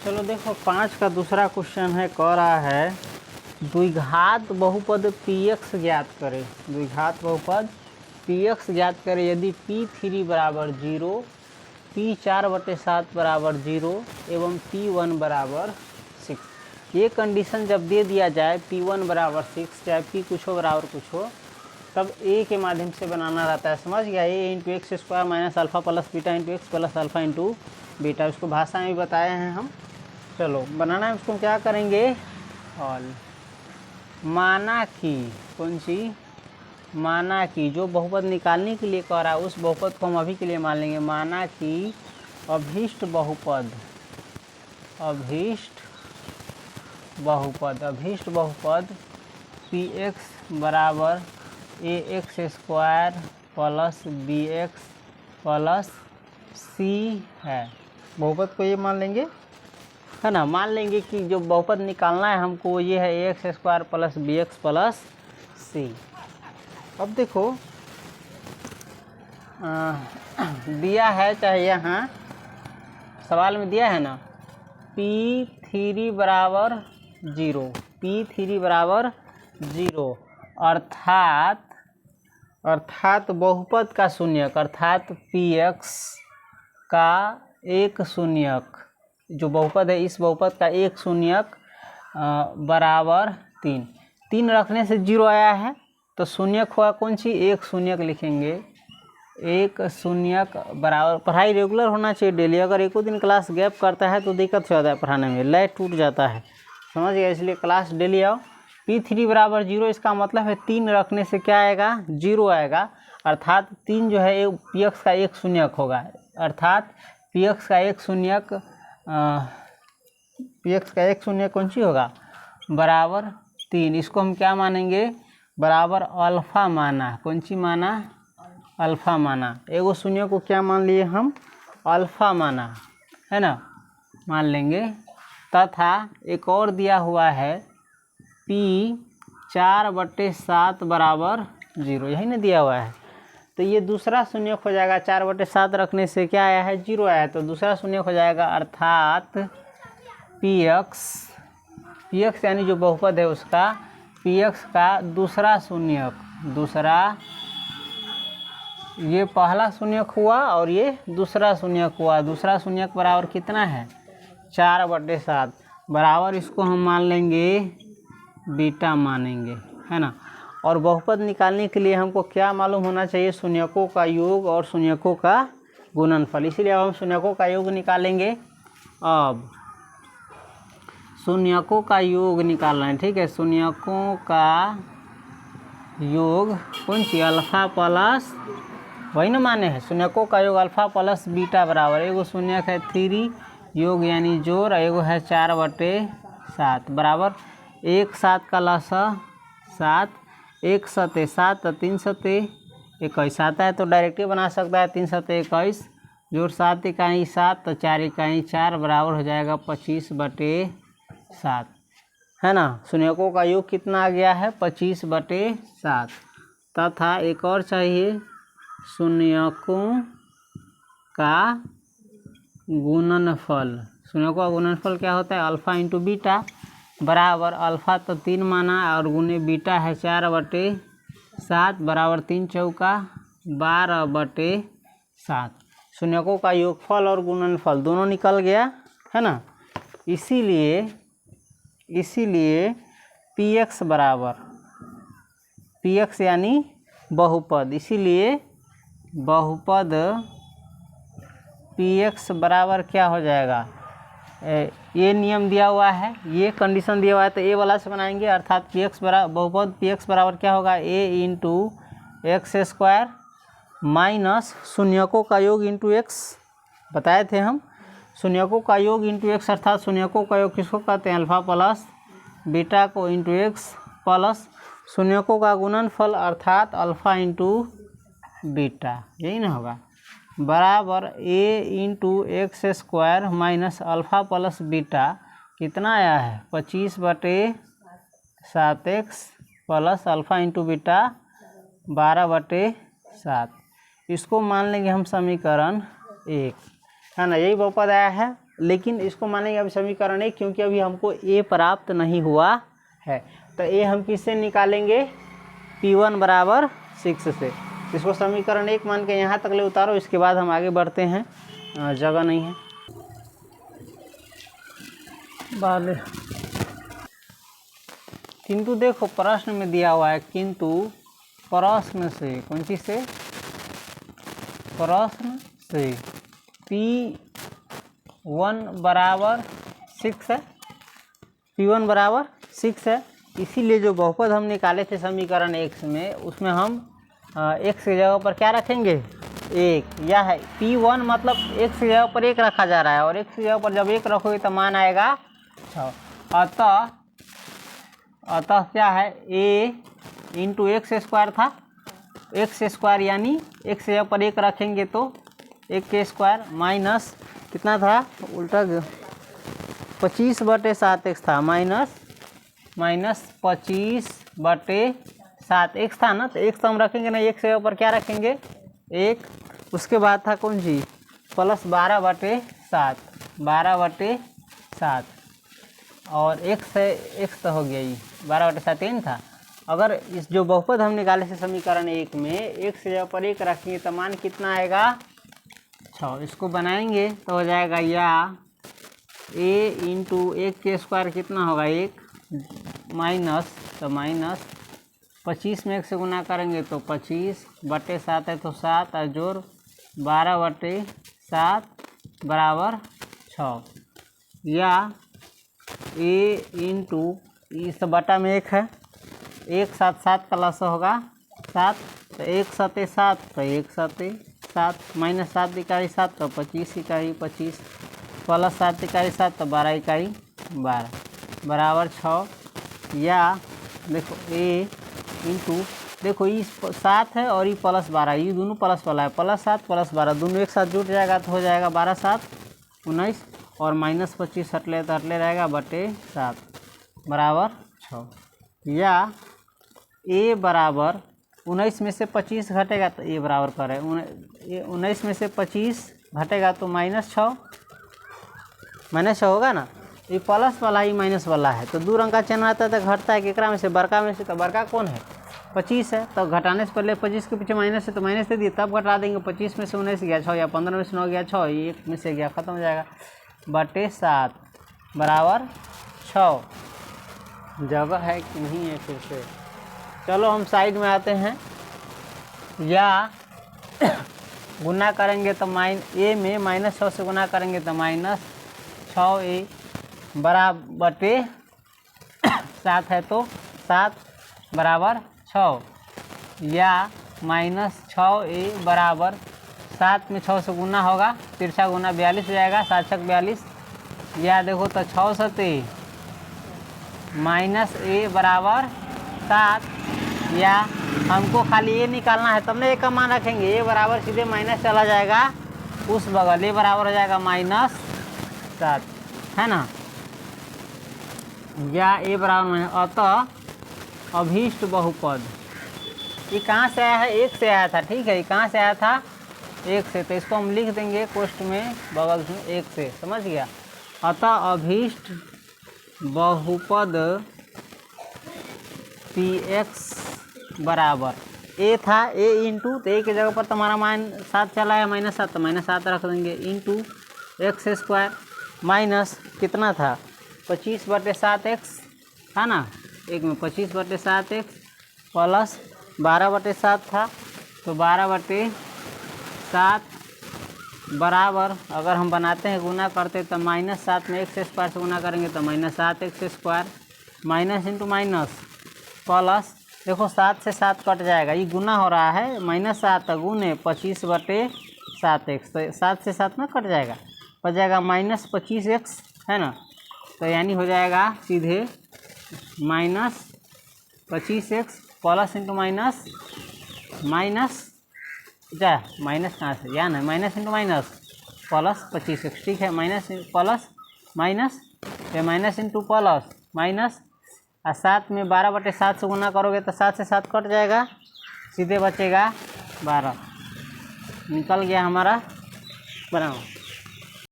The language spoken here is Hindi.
चलो देखो 5 का दूसरा क्वेश्चन है, कह रहा है द्विघात बहुपद px ज्ञात करें। द्विघात बहुपद px ज्ञात करें यदि p3 बराबर 0, p4/7 बराबर 0 एवं p1 बराबर 6। ये कंडीशन जब दे दिया जाए p1 बराबर 6, चाहे p कुछ हो बराबर कुछ हो, तब a के माध्यम से बनाना रहता है। समझ गया? a into x square minus alpha plus beta into x plus alpha into beta, उसको भाषा में बताए हैं हम। चलो बनाना है, उसको क्या करेंगे? ऑल माना कि, कौन सी? माना कि जो बहुपद निकालने के लिए कह रहा है उस बहुपद को हम अभी के लिए मान लेंगे। माना कि अभीष्ट बहुपद px बराबर ax square plus bx plus c है। बहुपद को ये मान लेंगे, है ना? मान लेंगे कि जो बहुपद निकालना है हमको ये है ax square plus bx plus c। अब देखो दिया है, चाहे यहाँ सवाल में दिया है ना, p3 बराबर 0, p3 बराबर 0 अर्थात बहुपद का शून्यक, अर्थात px का एक शून्यक, जो बहुपद है इस बहुपद का एक शून्यक बराबर 3 रखने से 0 आया है, तो शून्यक हुआ कौन सी? एक शून्यक लिखेंगे। एक शून्यक बराबर, पढ़ाई रेगुलर होना चाहिए डेली। अगर एक दिन क्लास गैप करता है तो दिक्कत हो जाता है पढ़ाने में, लय टूट जाता है। समझ गया? इसलिए क्लास डेली आओ। p3 बराबर 0, इसका मतलब है 3 रखने से क्या आएगा? 0 आएगा। अर्थात 3 जो है px का एक शून्यक होगा, अर्थात px का एक शून्यक कौन सी होगा? बराबर 3। इसको हम क्या मानेंगे? बराबर अल्फ़ा माना। कौन सी माना? अल्फ़ा माना। एगो शून्य को क्या मान लिए हम? अल्फ़ा माना, है ना? मान लेंगे। तथा एक और दिया हुआ है p4/7 बराबर 0, यही ना दिया हुआ है। तो ये दूसरा शून्यक हो जाएगा। 4/7 रखने से क्या आया है? 0 आया है, तो दूसरा शून्यक हो जाएगा। अर्थात px यानी जो बहुपद है उसका px का दूसरा शून्यक, ये पहला शून्यक हुआ और ये दूसरा शून्यक हुआ। दूसरा शून्यक बराबर कितना है? 4/7 बराबर, इसको हम मान लेंगे बीटा मानेंगे, है ना? और बहुपद निकालने के लिए हमको क्या मालूम होना चाहिए? शून्यकों का योग और शून्यकों का गुणनफल। इसीलिए अब हम शून्यकों का योग निकालेंगे। अब शून्यकों का योग निकालना है, ठीक है? शून्यकों का योग कौन सी? अल्फ़ा प्लस, वही ना माने हैं, शून्यकों का योग अल्फ़ा प्लस बीटा बराबर, एगो शून्यक है 3 योग यानी जोड़, एगो है 4/7 बराबर 1 7 का लसा 7, 1 7 7, 3 7 21 आता है तो डायरेक्ट बना सकता है। 3 7 21 जोड़ 7 इकाई 7, तो 4 इकाई 4 बराबर हो जाएगा 25/7, है ना? शून्यकों का योग कितना आ गया है? 25/7। तथा एक और चाहिए, शून्यकों का गुणनफल। शून्यकों का गुणनफल क्या होता है? अल्फ़ा इंटू बीटा बराबर, अल्फ़ा तो 3 माना और गुने बीटा है 4/7 बराबर 3 चौका 12/7। शून्यकों का योगफल और गुणनफल दोनों निकल गया, है ना? इसीलिए px बराबर, px यानी बहुपद, इसीलिए बहुपद px बराबर क्या हो जाएगा? ये नियम दिया हुआ है, ये कंडीशन दिया हुआ है, तो ए वाला से बनाएंगे। अर्थात px बराबर, बहुपद px बराबर क्या होगा? a into x square minus शून्यकों का योग इंटू एक्स, बताए थे हम। शून्यकों का योग इंटू एक्स, अर्थात शून्यकों का योग किसको कहते हैं? अल्फ़ा प्लस बीटा को इंटू एक्स प्लस शून्यकों का गुणनफल, अर्थात अल्फ़ा इंटू बीटा, यही ना होगा, बराबर a into x square minus alpha plus beta कितना आया है? 25/7x plus alpha into beta 12/7। इसको मान लेंगे हम समीकरण 1, है ना? यही बहुपद आया है। लेकिन इसको मानेंगे अभी समीकरण 1 क्योंकि अभी हमको a प्राप्त नहीं हुआ है। तो a हम किससे निकालेंगे, P1 बराबर 6 से। इसको समीकरण 1 मान के यहाँ तक ले उतारो, इसके बाद हम आगे बढ़ते हैं, जगह नहीं है बाले। किंतु देखो प्रश्न में दिया हुआ है, किंतु प्रश्न से, कौन चीज से, प्रश्न से P1 बराबर 6 है, P1 बराबर 6 है। इसीलिए जो बहुपद हम निकाले थे समीकरण 1 में, उसमें हम x की जगह पर क्या रखेंगे, 1। यह है P1 मतलब x की जगह पर 1 रखा जा रहा है, और x की जगह पर जब 1 रखोगे तो मान आएगा 6। अतः क्या है, a इंटू एक्स स्क्वायर था, एक्स स्क्वायर यानी x की जगह पर 1 रखेंगे तो 1 के स्क्वायर माइनस कितना था, उल्टा 25/7x था, माइनस 25/7x था ना। तो x तो हम रखेंगे ना, x के ऊपर क्या रखेंगे, 1। उसके बाद था कौन जी, प्लस 12/7, 12/7, और x तो हो गया, ये 12/7 n था। अगर इस जो बहुपद हम निकाले थे समीकरण 1 में, x की जगह पर 1 रखेंगे तो मान कितना आएगा, 6। इसको बनाएंगे तो हो जाएगा, या a इंटू 1 के स्क्वायर कितना होगा, 1 माइनस, तो माइनस 25 में 1 से गुना करेंगे तो 25/7 है तो 7, और जोड़ 12/7 बराबर 6, या a इंटू इस बटा में 1 है, 1 7 7 का लस होगा 7, तो 1 7 7, तो 1 7 7, माइनस 7 इकाई 7 तो 25 इकाई 25, प्लस 7 इकाई 7 तो 12 इकाई 12 बराबर 6। या देखो a इंटू, देखो ये 7 है और ये प्लस 12, ये दोनों प्लस वाला है, प्लस 7 प्लस 12 दोनों एक साथ जुट जाएगा तो हो जाएगा 12 7 19, और माइनस 25 हटले तो हटले रहेगा बटे 7 बराबर 6। या a बराबर 19 में से 25 घटेगा तो a बराबर करे 19 में से 25 घटेगा तो -6 होगा ना। ये प्लस वाला ही माइनस वाला है, तो 2 रंग का चिन्ह आता है तो घटता है केकरा में से, बड़का में से। तो बड़का कौन है, 25 है, तो घटाने से पहले 25 के पीछे माइनस है तो माइनस दे दिए, तब घटा देंगे। 25 में से 19 गया 6, या 15 में से 9 गया 6, ये 1 में से गया, खत्म हो जाएगा बटे 7 बराबर 6। जगह है कि नहीं है फिर से, चलो हम साइड में आते हैं। या गुना करेंगे तो a में -6 से गुना करेंगे तो -6a बराबर बटे 7 है तो 7 बराबर 6, या -6a बराबर 7 में 6 से गुना होगा, तिरछा गुना 42 हो जाएगा, 7 छक 42। या देखो तो 6 7 -a बराबर 7, या हमको खाली a निकालना है तब ना a का मान रखेंगे, a बराबर सीधे माइनस चला जाएगा उस बगल, a बराबर हो जाएगा -7, है ना। या a बराबर, अतः अभीष्ट बहुपद, ये कहाँ से आया है, 1 से आया था, ठीक है, ये कहाँ से आया था, 1 से। तो इसको हम लिख देंगे कोष्ठ में बगल में 1 से, समझ गया। अतः अभीष्ट बहुपद px बराबर a था, a इंटू, तो a की जगह पर तुम्हारा मान 7 चला है, -7 तो -7 रख देंगे, इंटू एक्स स्क्वायर माइनस कितना था 25/7x था ना, एक में 25/7x प्लस 12/7 था, तो 12/7 बराबर, अगर हम बनाते हैं गुना करते तो -7 में x स्क्वायर से गुना करेंगे तो -7x square, minus into minus plus, देखो 7 से 7 कट जाएगा, ये गुना हो रहा है, -7 गुने 25/7x, तो 7 से 7 में कट जाएगा, बच जाएगा -25x, है ना। तो यानी हो जाएगा सीधे -25x plus into minus, minus कहाँ से, या ना, minus into minus plus 25x, ठीक है, माइनस प्लस माइनस, तो माइनस इंटू प्लस माइनस, और 7 में 12/7 से गुना करोगे तो 7 से 7 कट जाएगा, सीधे बचेगा 12, निकल गया हमारा बनाओ।